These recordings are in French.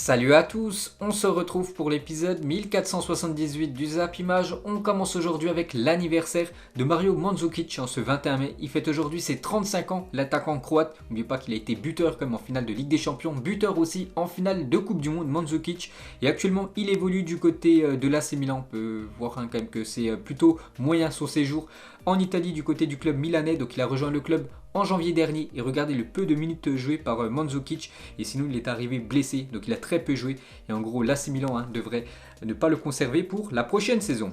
Salut à tous, on se retrouve pour l'épisode 1478 du Zap Image. On commence aujourd'hui avec l'anniversaire de Mario Mandzukic en ce 21 mai. Il fête aujourd'hui ses 35 ans, l'attaquant croate. N'oubliez pas qu'il a été buteur comme en finale de Ligue des Champions, buteur aussi en finale de Coupe du Monde, Mandzukic. Et actuellement, il évolue du côté de l'AC Milan. On peut voir quand même que c'est plutôt moyen son séjour en Italie du côté du club milanais. Donc il a rejoint le club en janvier dernier et regardez le peu de minutes jouées par Mandzukic, et sinon il est arrivé blessé, donc il a très peu joué et en gros l'AC Milan devrait ne pas le conserver pour la prochaine saison.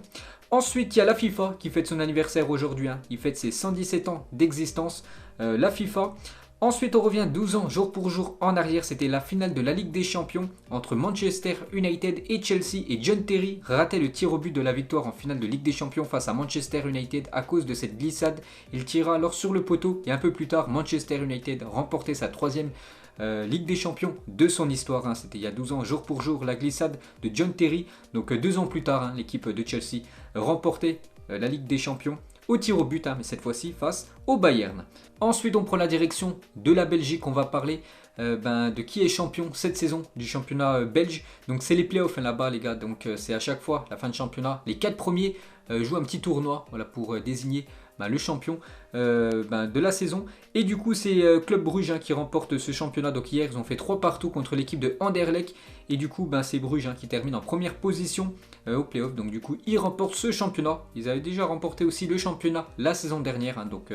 Ensuite il y a la FIFA qui fête son anniversaire aujourd'hui, il fête ses 117 ans d'existence, la FIFA. Ensuite, on revient 12 ans jour pour jour en arrière. C'était la finale de la Ligue des Champions entre Manchester United et Chelsea. Et John Terry ratait le tir au but de la victoire en finale de Ligue des Champions face à Manchester United à cause de cette glissade. Il tira alors sur le poteau et un peu plus tard, Manchester United remportait sa troisième Ligue des Champions de son histoire. C'était il y a 12 ans jour pour jour la glissade de John Terry. Donc 2 ans plus tard, l'équipe de Chelsea remportait la Ligue des Champions au tir au but, mais cette fois-ci face au Bayern. Ensuite, on prend la direction de la Belgique. On va parler de qui est champion cette saison du championnat belge. Donc, c'est les playoffs là-bas, les gars. Donc, c'est à chaque fois la fin de championnat. Les 4 premiers jouent un petit tournoi pour désigner le champion de la saison. Et du coup, c'est Club Bruges qui remporte ce championnat. Donc, hier, ils ont fait 3 partout contre l'équipe de Anderlecht. Et du coup, c'est Bruges qui termine en première position au playoff. Donc, du coup, ils remportent ce championnat. Ils avaient déjà remporté aussi le championnat la saison dernière. Donc,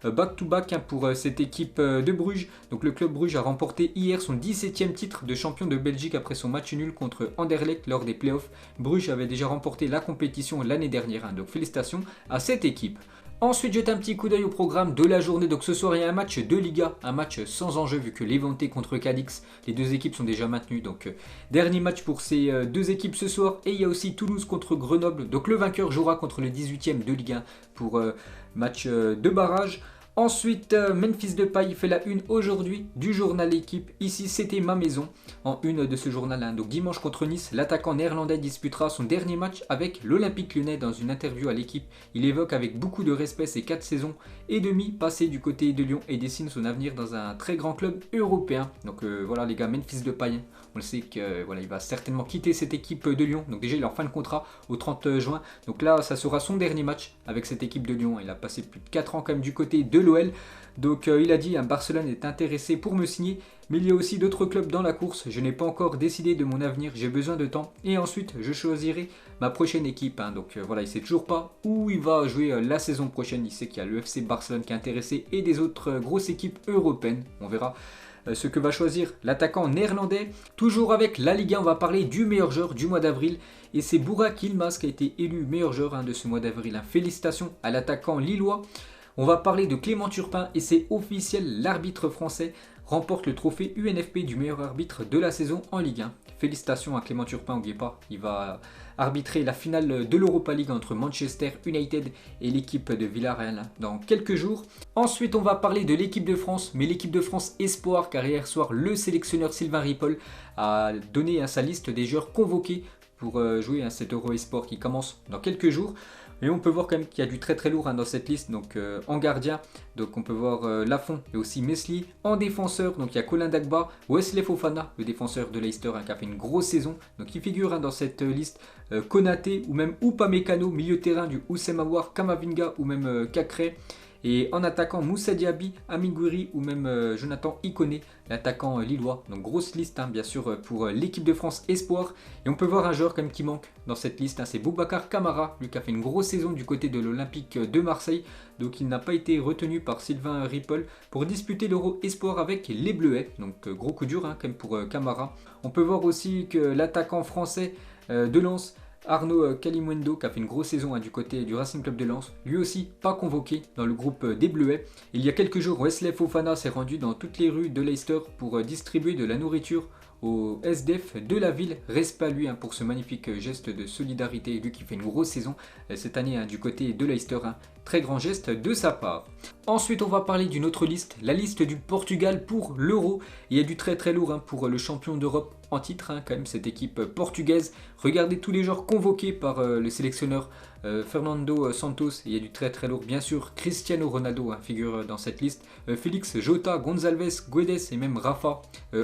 back-to-back pour cette équipe de Bruges. Donc, le Club Bruges a remporté hier son 17e titre de champion de Belgique après son match nul contre Anderlecht lors des playoffs. Bruges avait déjà remporté la compétition l'année dernière. Donc, félicitations à cette équipe. Ensuite, jette un petit coup d'œil au programme de la journée. Donc ce soir, il y a un match de Liga, un match sans enjeu vu que Levante contre Cadix, les deux équipes sont déjà maintenues. Donc dernier match pour ces deux équipes ce soir. Et il y a aussi Toulouse contre Grenoble. Donc le vainqueur jouera contre le 18e de Ligue 1 pour match de barrage. Ensuite, Memphis Depay fait la une aujourd'hui du journal L'équipe. Ici, c'était ma maison en une de ce journal. Donc dimanche contre Nice, l'attaquant néerlandais disputera son dernier match avec l'Olympique Lyonnais. Dans une interview à l'équipe, il évoque avec beaucoup de respect ses 4 saisons et demie passées du côté de Lyon et dessine son avenir dans un très grand club européen. Donc voilà les gars, Memphis Depay, on le sait que il va certainement quitter cette équipe de Lyon. Donc déjà, il est en fin de contrat au 30 juin. Donc là, ça sera son dernier match avec cette équipe de Lyon. Il a passé plus de 4 ans quand même du côté de l'OL. Donc il a dit Barcelone est intéressé pour me signer, mais il y a aussi d'autres clubs dans la course. Je n'ai pas encore décidé de mon avenir, j'ai besoin de temps et ensuite je choisirai ma prochaine équipe. Donc voilà, il sait toujours pas où il va jouer la saison prochaine. Il sait qu'il y a le FC Barcelone qui est intéressé et des autres grosses équipes européennes. On verra ce que va choisir l'attaquant néerlandais. Toujours avec la Ligue 1, on va parler du meilleur joueur du mois d'avril. Et c'est Burak Yilmaz qui a été élu meilleur joueur de ce mois d'avril. Félicitations à l'attaquant lillois. On va parler de Clément Turpin et c'est officiel, l'arbitre français remporte le trophée UNFP du meilleur arbitre de la saison en Ligue 1. Félicitations à Clément Turpin, n'oubliez pas, il va arbitrer la finale de l'Europa League entre Manchester United et l'équipe de Villarreal dans quelques jours. Ensuite, on va parler de l'équipe de France, mais l'équipe de France Espoir, car hier soir, le sélectionneur Sylvain Ripoll a donné sa liste des joueurs convoqués pour jouer à cet Euro Esport qui commence dans quelques jours. Et on peut voir quand même qu'il y a du très très lourd dans cette liste. Donc en gardien, donc on peut voir Lafont et aussi Mesli. En défenseur, donc il y a Colin Dagba, Wesley Fofana, le défenseur de Leicester qui a fait une grosse saison. Donc il figure dans cette liste. Konaté ou même Upamecano, milieu terrain du Oussem Aouar, Kamavinga ou même Kakré. Et en attaquant Moussa Diaby, Amiguri ou même Jonathan Ikoné, l'attaquant lillois. Donc grosse liste bien sûr pour l'équipe de France Espoir. Et on peut voir un joueur quand même qui manque dans cette liste, c'est Boubacar Kamara, lui qui a fait une grosse saison du côté de l'Olympique de Marseille. Donc il n'a pas été retenu par Sylvain Ripoll pour disputer l'Euro Espoir avec les Bleuets. Donc gros coup dur quand même pour Kamara. On peut voir aussi que l'attaquant français de Lens, Arnaud Kalimundo, qui a fait une grosse saison du côté du Racing Club de Lens, lui aussi pas convoqué dans le groupe des Bleuets. Il y a quelques jours, Wesley Fofana s'est rendu dans toutes les rues de Leicester pour distribuer de la nourriture au SDF de la ville. Respect à lui pour ce magnifique geste de solidarité, lui qui fait une grosse saison cette année du côté de Leicester. Très grand geste de sa part. Ensuite, on va parler d'une autre liste, la liste du Portugal pour l'Euro. Il y a du très très lourd pour le champion d'Europe en titre, quand même, cette équipe portugaise. Regardez tous les joueurs convoqués par le sélectionneur Fernando Santos. Il y a du très très lourd, bien sûr. Cristiano Ronaldo figure dans cette liste. Félix, Jota, Gonzalez, Guedes et même Rafa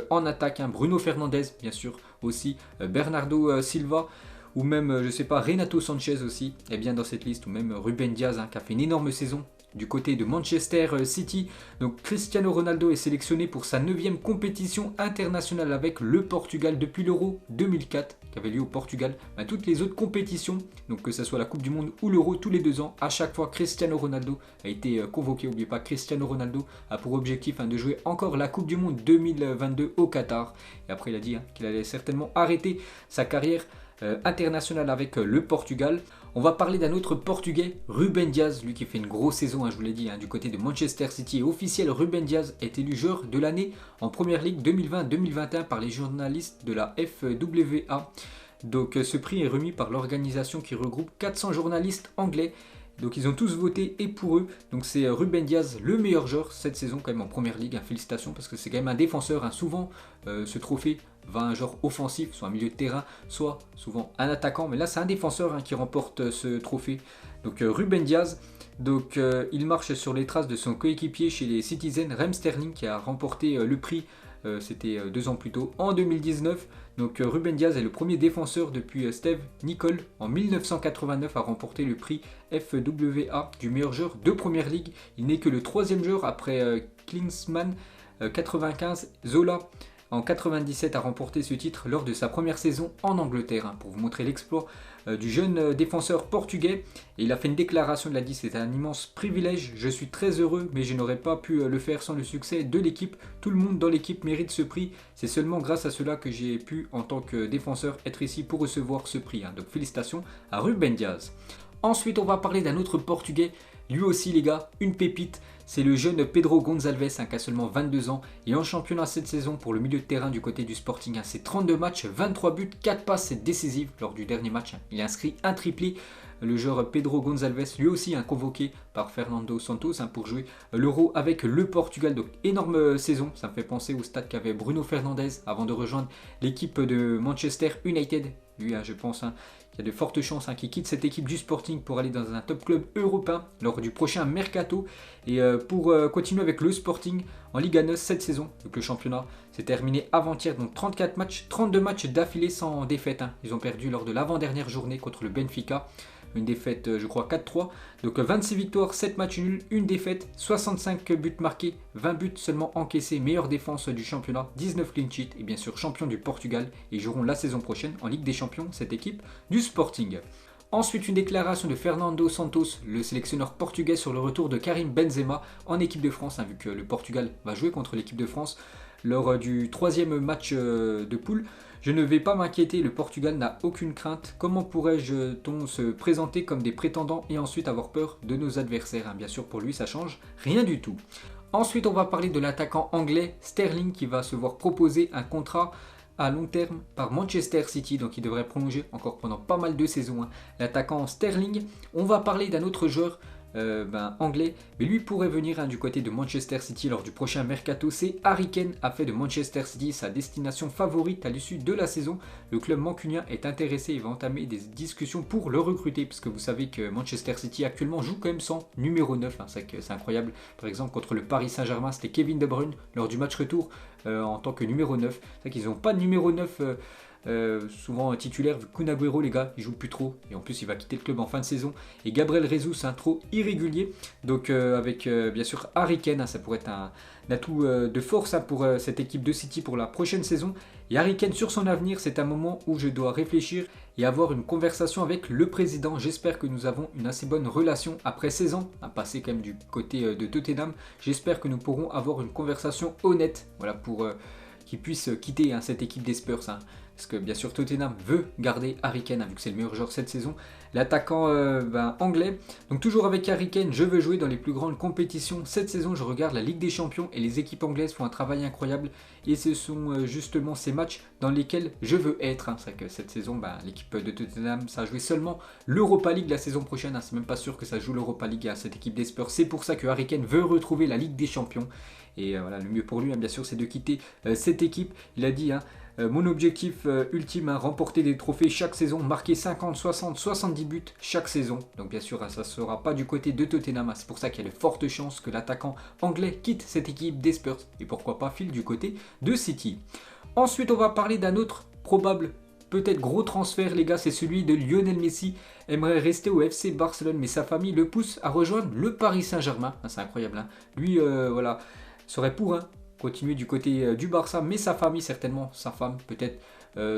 en attaque. Bruno Fernandes, bien sûr, aussi. Bernardo Silva. Ou même, je sais pas, Renato Sanchez aussi est bien dans cette liste. Ou même Ruben Diaz qui a fait une énorme saison du côté de Manchester City. Donc Cristiano Ronaldo est sélectionné pour sa 9e compétition internationale avec le Portugal depuis l'Euro 2004 qui avait lieu au Portugal. Toutes les autres compétitions, donc que ce soit la Coupe du Monde ou l'Euro tous les 2 ans, à chaque fois Cristiano Ronaldo a été convoqué. N'oubliez pas, Cristiano Ronaldo a pour objectif de jouer encore la Coupe du Monde 2022 au Qatar. Et après il a dit qu'il allait certainement arrêter sa carrière international avec le Portugal. On va parler d'un autre Portugais, Ruben Diaz, lui qui fait une grosse saison, je vous l'ai dit, du côté de Manchester City. Et officiel, Ruben Diaz est élu joueur de l'année en Première Ligue 2020-2021 par les journalistes de la FWA. Donc ce prix est remis par l'organisation qui regroupe 400 journalistes anglais. Donc ils ont tous voté et pour eux. Donc c'est Ruben Diaz le meilleur joueur cette saison quand même en Première Ligue. Félicitations parce que c'est quand même un défenseur. Souvent ce trophée va à un joueur offensif, soit un milieu de terrain, soit souvent un attaquant. Mais là c'est un défenseur qui remporte ce trophée. Donc Ruben Diaz. Donc il marche sur les traces de son coéquipier chez les Citizens, Raheem Sterling, qui a remporté le prix. C'était 2 ans plus tôt, en 2019. Donc Ruben Diaz est le premier défenseur depuis Steve Nicol en 1989 à remporter le prix FWA du meilleur joueur de Première Ligue. Il n'est que le 3e joueur après Klinsmann 95, Zola en 97 a remporté ce titre lors de sa première saison en Angleterre. Pour vous montrer l'exploit du jeune défenseur portugais. Et il a fait une déclaration, il a dit: c'est un immense privilège, je suis très heureux, mais je n'aurais pas pu le faire sans le succès de l'équipe. Tout le monde dans l'équipe mérite ce prix. C'est seulement grâce à cela que j'ai pu, en tant que défenseur, être ici pour recevoir ce prix. Donc félicitations à Ruben Diaz. Ensuite, on va parler d'un autre Portugais. Lui aussi, les gars, une pépite. C'est le jeune Pedro Gonçalves qui a seulement 22 ans et en championnat cette saison pour le milieu de terrain du côté du Sporting. C'est 32 matchs, 23 buts, 4 passes décisives lors du dernier match. Il a inscrit un triplé. Le joueur Pedro Gonçalves, lui aussi convoqué par Fernando Santos pour jouer l'Euro avec le Portugal. Donc énorme saison, ça me fait penser au stade qu'avait Bruno Fernandes avant de rejoindre l'équipe de Manchester United. Lui, je pense qu'il y a de fortes chances qu'il quitte cette équipe du Sporting pour aller dans un top club européen lors du prochain mercato. Et pour continuer avec le Sporting en Liga 9 cette saison, donc le championnat s'est terminé avant-hier, donc 34 matchs, 32 matchs d'affilée sans défaite. Ils ont perdu lors de l'avant-dernière journée contre le Benfica. Une défaite, je crois, 4-3. Donc 26 victoires, 7 matchs nuls, une défaite, 65 buts marqués, 20 buts seulement encaissés. Meilleure défense du championnat, 19 clean sheets et bien sûr champion du Portugal. Ils joueront la saison prochaine en Ligue des Champions, cette équipe du Sporting. Ensuite, une déclaration de Fernando Santos, le sélectionneur portugais, sur le retour de Karim Benzema en équipe de France, vu que le Portugal va jouer contre l'équipe de France lors du 3e match de poule. Je ne vais pas m'inquiéter, le Portugal n'a aucune crainte. Comment pourrais-je se présenter comme des prétendants et ensuite avoir peur de nos adversaires? Bien sûr, pour lui, ça change rien du tout. Ensuite, on va parler de l'attaquant anglais Sterling qui va se voir proposer un contrat à long terme par Manchester City, donc il devrait prolonger encore pendant pas mal de saisons. L'attaquant Sterling. On va parler d'un autre joueur anglais, mais lui pourrait venir du côté de Manchester City lors du prochain mercato. C'est Harry Kane, a fait de Manchester City sa destination favorite à l'issue de la saison. Le club mancunien est intéressé et va entamer des discussions pour le recruter, puisque vous savez que Manchester City actuellement joue quand même sans numéro 9, c'est incroyable. Par exemple contre le Paris Saint-Germain, c'était Kevin De Bruyne lors du match retour en tant que numéro 9. C'est vrai qu'ils n'ont pas de numéro 9 souvent titulaire, vu que Kun Agüero, les gars, il joue plus trop et en plus il va quitter le club en fin de saison. Et Gabriel Jesus, trop irrégulier. Donc avec bien sûr Harry Kane, ça pourrait être un atout de force pour cette équipe de City pour la prochaine saison. Et Harry Kane sur son avenir, c'est un moment où je dois réfléchir et avoir une conversation avec le président. J'espère que nous avons une assez bonne relation après 16 ans, passé quand même du côté de Tottenham. J'espère que nous pourrons avoir une conversation honnête, voilà, pour qu'il puisse quitter cette équipe des Spurs. Parce que bien sûr Tottenham veut garder Harry Kane, vu que c'est le meilleur joueur cette saison. L'attaquant anglais. Donc toujours avec Harry Kane, je veux jouer dans les plus grandes compétitions. Cette saison, je regarde la Ligue des Champions et les équipes anglaises font un travail incroyable. Et ce sont justement ces matchs dans lesquels je veux être. C'est vrai que cette saison, l'équipe de Tottenham, ça a joué seulement l'Europa League la saison prochaine. C'est même pas sûr que ça joue l'Europa League à cette équipe des Spurs. C'est pour ça que Harry Kane veut retrouver la Ligue des Champions. Et voilà, le mieux pour lui, bien sûr, c'est de quitter cette équipe. Il a dit, Mon objectif ultime, remporter des trophées chaque saison, marquer 50, 60, 70 buts chaque saison. Donc bien sûr, ça ne sera pas du côté de Tottenham. C'est pour ça qu'il y a de fortes chances que l'attaquant anglais quitte cette équipe des Spurs. Et pourquoi pas file du côté de City. Ensuite, on va parler d'un autre probable, peut-être gros transfert, les gars. C'est celui de Lionel Messi. Aimerait rester au FC Barcelone, mais sa famille le pousse à rejoindre le Paris Saint-Germain. C'est incroyable, hein. Lui, voilà, serait pour continuer du côté du Barça, mais sa famille, certainement, sa femme, peut-être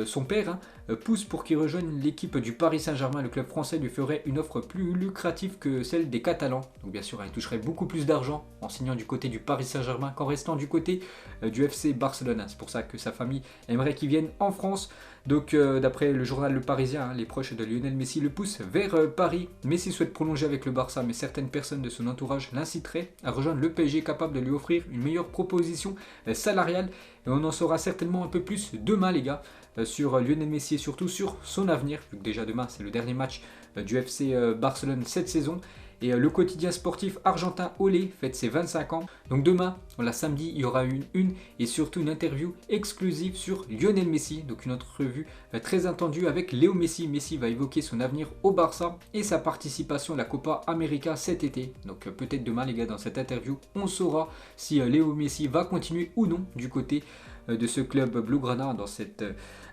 son père, pousse pour qu'il rejoigne l'équipe du Paris Saint-Germain. Le club français lui ferait une offre plus lucrative que celle des Catalans. Donc bien sûr, il toucherait beaucoup plus d'argent en signant du côté du Paris Saint-Germain qu'en restant du côté du FC Barcelone. C'est pour ça que sa famille aimerait qu'il vienne en France. Donc d'après le journal Le Parisien, les proches de Lionel Messi le poussent vers Paris. Messi souhaite prolonger avec le Barça, mais certaines personnes de son entourage l'inciteraient à rejoindre le PSG, capable de lui offrir une meilleure proposition salariale. Et on en saura certainement un peu plus demain, les gars, sur Lionel Messi et surtout sur son avenir, vu que déjà demain c'est le dernier match du FC Barcelone cette saison. Et le quotidien sportif argentin Olé fête ses 25 ans. Donc demain, samedi, il y aura une et surtout une interview exclusive sur Lionel Messi. Donc une entrevue très attendue avec Léo Messi. Messi va évoquer son avenir au Barça et sa participation à la Copa América cet été. Donc peut-être demain, les gars, dans cette interview, on saura si Léo Messi va continuer ou non du côté de ce club Blaugrana dans cette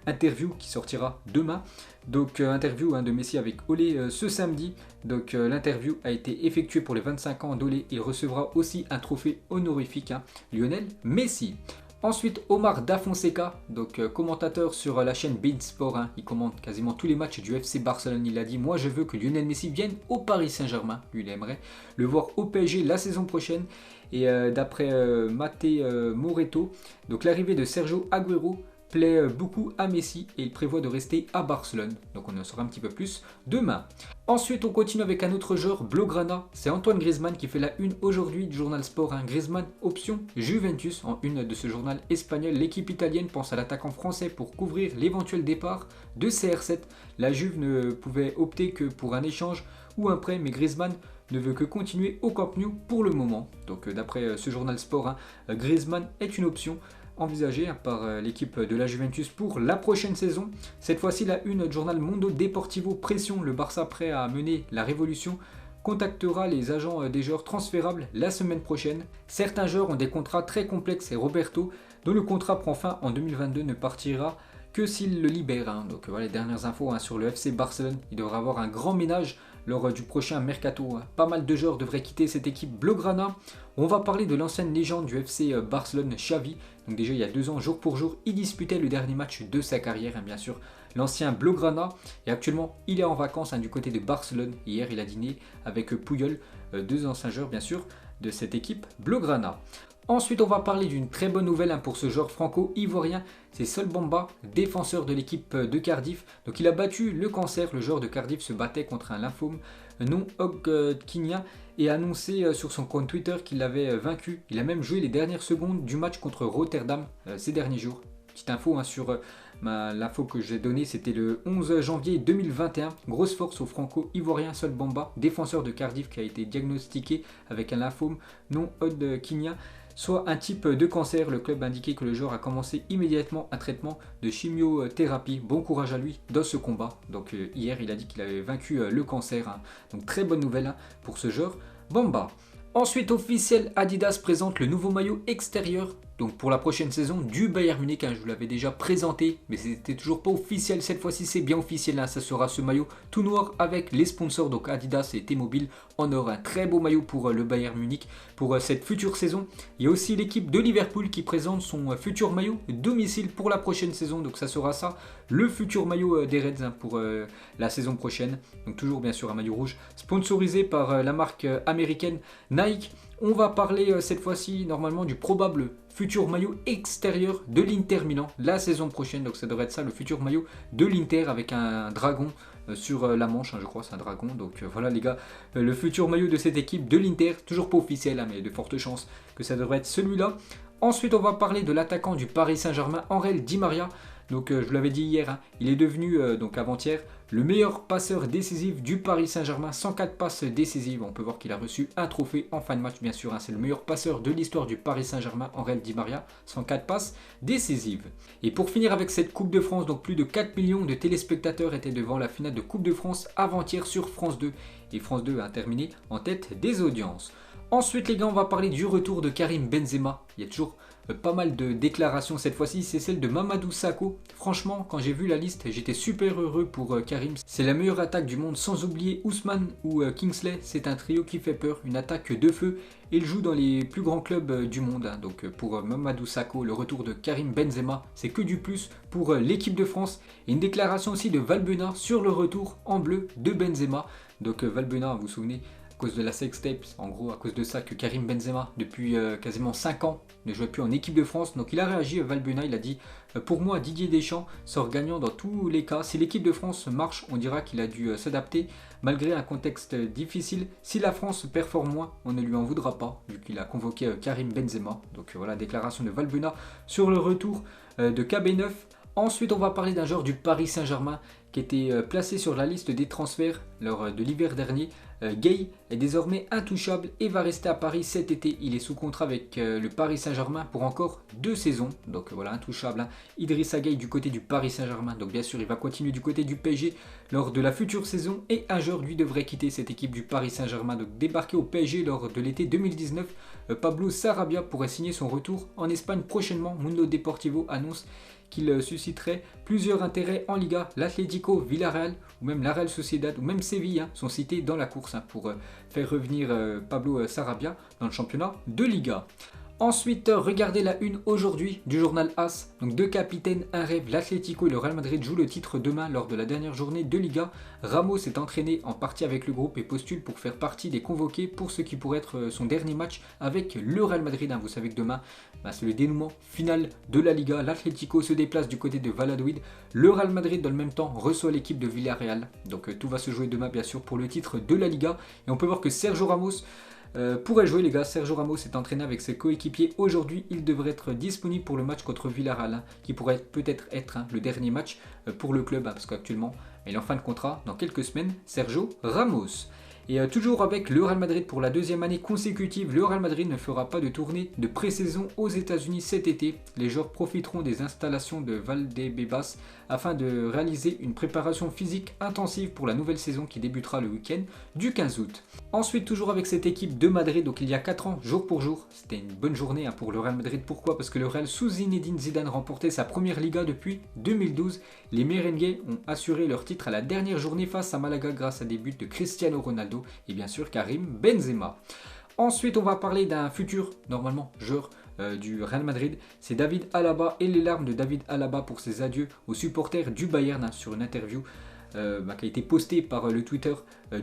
interview qui sortira demain. Donc interview de Messi avec Olé ce samedi. Donc l'interview a été effectuée pour les 25 ans d'Olé. Il recevra aussi un trophée honorifique, Lionel Messi. Ensuite, Omar Da Fonseca, donc commentateur sur la chaîne beIN Sport, il commente quasiment tous les matchs du FC Barcelone. Il a dit: moi je veux que Lionel Messi vienne au Paris Saint-Germain. Lui, il aimerait le voir au PSG la saison prochaine. Et d'après Maté Moreto, donc l'arrivée de Sergio Agüero plaît beaucoup à Messi et il prévoit de rester à Barcelone. Donc on en saura un petit peu plus demain. Ensuite, on continue avec un autre joueur Blaugrana. C'est Antoine Griezmann qui fait la une aujourd'hui du journal Sport. Griezmann option Juventus en une de ce journal espagnol. L'équipe italienne pense à l'attaquant français pour couvrir l'éventuel départ de CR7. La Juve ne pouvait opter que pour un échange ou un prêt, mais Griezmann ne veut que continuer au Camp Nou pour le moment. Donc d'après ce journal Sport, Griezmann est une option envisagée par l'équipe de la Juventus pour la prochaine saison. Cette fois-ci, la une du journal Mundo Deportivo pression le Barça prêt à mener la révolution contactera les agents des joueurs transférables la semaine prochaine. Certains joueurs ont des contrats très complexes et Roberto, dont le contrat prend fin en 2022, ne partira que s'il le libère. Donc voilà les dernières infos sur le FC Barcelone. Il devra avoir un grand ménage lors du prochain mercato. Pas mal de joueurs devraient quitter cette équipe Blaugrana. On va parler de l'ancienne légende du FC Barcelone, Xavi. Donc déjà il y a 2 ans, jour pour jour, il disputait le dernier match de sa carrière, bien sûr, l'ancien Blaugrana. Et actuellement, il est en vacances du côté de Barcelone. Hier, il a dîné avec Puyol, 2 anciens joueurs, bien sûr, de cette équipe Blaugrana. Ensuite, on va parler d'une très bonne nouvelle pour ce joueur franco-ivoirien. C'est Sol Bamba, défenseur de l'équipe de Cardiff. Donc il a battu le cancer. Le joueur de Cardiff se battait contre un lymphome non Hodgkinien et a annoncé sur son compte Twitter qu'il l'avait vaincu. Il a même joué les dernières secondes du match contre Rotterdam ces derniers jours. Petite info sur l'info que j'ai donnée, c'était le 11 janvier 2021. Grosse force au franco-ivoirien Sol Bamba, défenseur de Cardiff qui a été diagnostiqué avec un lymphome non Hodgkinien, soit un type de cancer. Le club a indiqué que le joueur a commencé immédiatement un traitement de chimiothérapie. Bon courage à lui dans ce combat. Donc hier, il a dit qu'il avait vaincu le cancer. Donc très bonne nouvelle pour ce joueur Bamba. Ensuite, officiel, Adidas présente le nouveau maillot extérieur. Donc pour la prochaine saison du Bayern Munich, je vous l'avais déjà présenté, mais c'était toujours pas officiel. Cette fois-ci, c'est bien officiel. Ça sera ce maillot tout noir avec les sponsors, donc Adidas et T-Mobile en or. Un très beau maillot pour le Bayern Munich pour cette future saison. Il y a aussi l'équipe de Liverpool qui présente son futur maillot domicile pour la prochaine saison. Donc ça sera ça, le futur maillot des Reds pour la saison prochaine. Donc toujours bien sûr un maillot rouge sponsorisé par la marque américaine Nike. On va parler cette fois-ci normalement du probable futur maillot extérieur de l'Inter Milan la saison prochaine. Donc ça devrait être ça, le futur maillot de l'Inter avec un dragon sur la manche, je crois c'est un dragon. Donc voilà les gars, le futur maillot de cette équipe de l'Inter, toujours pas officiel mais de fortes chances que ça devrait être celui-là. Ensuite on va parler de l'attaquant du Paris Saint-Germain, Angel Di Maria. Donc je vous l'avais dit hier, hein, il est devenu, donc avant-hier, le meilleur passeur décisif du Paris Saint-Germain, 104 passes décisives. On peut voir qu'il a reçu un trophée en fin de match, bien sûr. Hein, c'est le meilleur passeur de l'histoire du Paris Saint-Germain, Aurel Di Maria, 104 passes décisives. Et pour finir avec cette Coupe de France, donc plus de 4 millions de téléspectateurs étaient devant la finale de Coupe de France avant-hier sur France 2. Et France 2 a terminé en tête des audiences. Ensuite les gars, on va parler du retour de Karim Benzema. Il y a toujours pas mal de déclarations cette fois-ci, c'est celle de Mamadou Sakho. Franchement, quand j'ai vu la liste, j'étais super heureux pour Karim. C'est la meilleure attaque du monde, sans oublier Ousmane ou Kingsley. C'est un trio qui fait peur, une attaque de feu. Et il joue dans les plus grands clubs du monde. Hein. Donc pour Mamadou Sakho, le retour de Karim Benzema, c'est que du plus pour l'équipe de France. Et une déclaration aussi de Valbuena sur le retour en bleu de Benzema. Donc Valbuena, vous vous souvenez, à cause de la sextape, en gros à cause de ça que Karim Benzema depuis quasiment 5 ans ne jouait plus en équipe de France. Donc il a réagi, Valbuena, il a dit pour moi Didier Deschamps sort gagnant dans tous les cas. Si l'équipe de France marche, on dira qu'il a dû s'adapter malgré un contexte difficile. Si la France performe moins, on ne lui en voudra pas vu qu'il a convoqué Karim Benzema. Donc voilà, déclaration de Valbuena sur le retour de KB9. Ensuite on va parler d'un joueur du Paris Saint-Germain qui était placé sur la liste des transferts lors de l'hiver dernier. Gay est désormais intouchable et va rester à Paris cet été. Il est sous contrat avec le Paris Saint-Germain pour encore 2 saisons. Donc voilà, intouchable. Hein. Idrissa Gueye du côté du Paris Saint-Germain. Donc bien sûr, il va continuer du côté du PSG lors de la future saison. Et un jour, lui devrait quitter cette équipe du Paris Saint-Germain. Donc débarquer au PSG lors de l'été 2019. Pablo Sarabia pourrait signer son retour en Espagne prochainement. Mundo Deportivo annonce qu'il susciterait plusieurs intérêts en Liga. L'Atlético, Villarreal ou même la Real Sociedad ou même Séville hein, sont cités dans la course hein, pour faire revenir Pablo Sarabia dans le championnat de Liga. Ensuite, regardez la une aujourd'hui du journal AS. Donc deux capitaines, un rêve, l'Atlético et le Real Madrid jouent le titre demain lors de la dernière journée de Liga. Ramos est entraîné en partie avec le groupe et postule pour faire partie des convoqués pour ce qui pourrait être son dernier match avec le Real Madrid. Vous savez que demain, c'est le dénouement final de la Liga. L'Atlético se déplace du côté de Valladolid. Le Real Madrid, dans le même temps, reçoit l'équipe de Villarreal. Donc tout va se jouer demain, bien sûr, pour le titre de la Liga. Et on peut voir que Sergio Ramos pourrait jouer les gars. Sergio Ramos est entraîné avec ses coéquipiers aujourd'hui. Il devrait être disponible pour le match contre Villarreal hein, qui pourrait peut-être être hein, le dernier match pour le club hein, parce qu'actuellement il est en fin de contrat dans quelques semaines. Sergio Ramos. Et toujours avec le Real Madrid pour la deuxième année consécutive, le Real Madrid ne fera pas de tournée de pré-saison aux États-Unis cet été. Les joueurs profiteront des installations de Valdebebas afin de réaliser une préparation physique intensive pour la nouvelle saison qui débutera le week-end du 15 août. Ensuite, toujours avec cette équipe de Madrid, donc il y a 4 ans, jour pour jour, c'était une bonne journée hein, pour le Real Madrid. Pourquoi ? Parce que le Real sous Zinedine Zidane remportait sa première Liga depuis 2012. Les merengues ont assuré leur titre à la dernière journée face à Malaga grâce à des buts de Cristiano Ronaldo et bien sûr Karim Benzema. Ensuite, on va parler d'un futur, normalement, joueur du Real Madrid. C'est David Alaba et les larmes de David Alaba pour ses adieux aux supporters du Bayern hein, sur une interview qui a été postée par le Twitter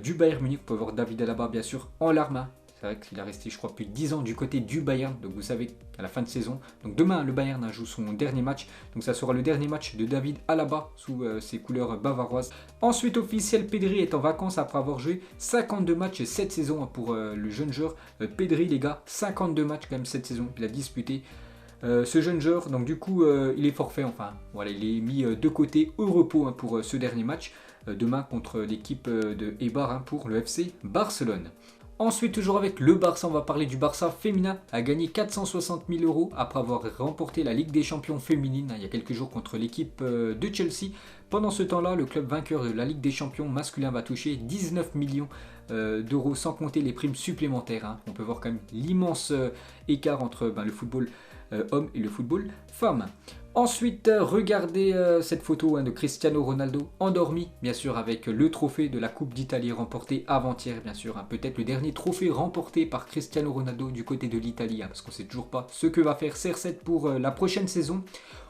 du Bayern Munich. On peut voir David Alaba bien sûr en larmes. Hein. C'est vrai qu'il a resté, je crois, plus de 10 ans du côté du Bayern. Donc vous savez qu'à la fin de saison, donc demain, le Bayern joue son dernier match. Donc ça sera le dernier match de David Alaba sous ses couleurs bavaroises. Ensuite, officiel, Pedri est en vacances après avoir joué 52 matchs cette saison pour le jeune joueur. Pedri, les gars, 52 matchs quand même cette saison. Il a disputé. Ce jeune joueur, donc du coup, il est forfait. Enfin, voilà, il est mis de côté au repos hein, pour ce dernier match. Demain contre l'équipe de Eibar hein, pour le FC Barcelone. Ensuite, toujours avec le Barça, on va parler du Barça féminin, a gagné 460 000 € après avoir remporté la Ligue des Champions féminine il y a quelques jours contre l'équipe de Chelsea. Pendant ce temps-là, le club vainqueur de la Ligue des Champions masculin va toucher 19 millions d'euros sans compter les primes supplémentaires. Hein. On peut voir quand même l'immense écart entre le football homme et le football femme. Ensuite, regardez cette photo hein, de Cristiano Ronaldo endormi, bien sûr, avec le trophée de la Coupe d'Italie remporté avant-hier, bien sûr. Hein, peut-être le dernier trophée remporté par Cristiano Ronaldo du côté de l'Italie, hein, parce qu'on ne sait toujours pas ce que va faire CR7 pour la prochaine saison.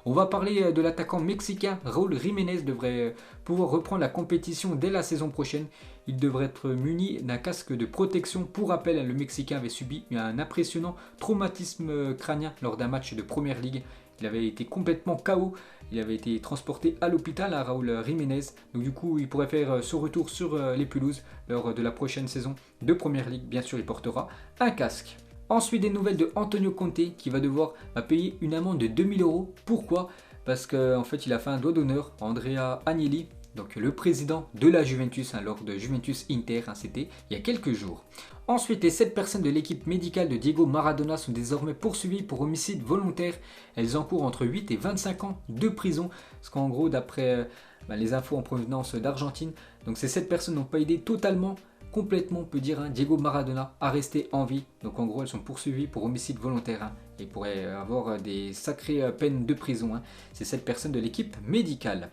On va parler de l'attaquant mexicain. Raúl Jiménez devrait pouvoir reprendre la compétition dès la saison prochaine. Il devrait être muni d'un casque de protection. Pour rappel, le Mexicain avait subi un impressionnant traumatisme crânien lors d'un match de Première Ligue. Il avait été complètement KO, il avait été transporté à l'hôpital à Raúl Jiménez. Donc du coup, il pourrait faire son retour sur les pelouses lors de la prochaine saison de Première Ligue. Bien sûr, il portera un casque. Ensuite, des nouvelles de Antonio Conte qui va devoir payer une amende de 2 000 €. Pourquoi ? parce qu'en fait il a fait un doigt d'honneur à Andrea Agnelli, donc le président de la Juventus, lors de Juventus Inter, c'était il y a quelques jours. Ensuite, les 7 personnes de l'équipe médicale de Diego Maradona sont désormais poursuivies pour homicide volontaire. Elles encourent entre 8 et 25 ans de prison, parce qu'en gros, d'après les infos en provenance d'Argentine, donc ces 7 personnes n'ont pas aidé complètement, on peut dire, Diego Maradona à rester en vie. Donc en gros, elles sont poursuivies pour homicide volontaire et pourraient avoir des sacrées peines de prison, ces 7 personnes de l'équipe médicale.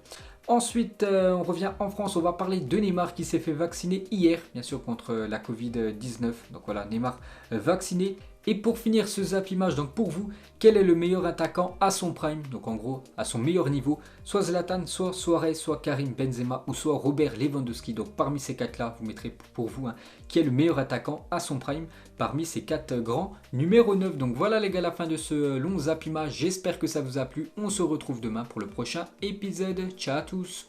Ensuite, on revient en France, on va parler de Neymar qui s'est fait vacciner hier, bien sûr contre la Covid-19. Donc voilà, Neymar vacciné. Et pour finir ce Zap Image, donc pour vous, quel est le meilleur attaquant à son prime, donc en gros à son meilleur niveau, soit Zlatan, soit Suarez, soit Karim Benzema ou soit Robert Lewandowski. Donc parmi ces 4-là, vous mettrez pour vous qui est le meilleur attaquant à son prime parmi ces 4 grands numéro 9. Donc voilà les gars, la fin de ce long Zap Image, j'espère que ça vous a plu. On se retrouve demain pour le prochain épisode. Ciao à tous.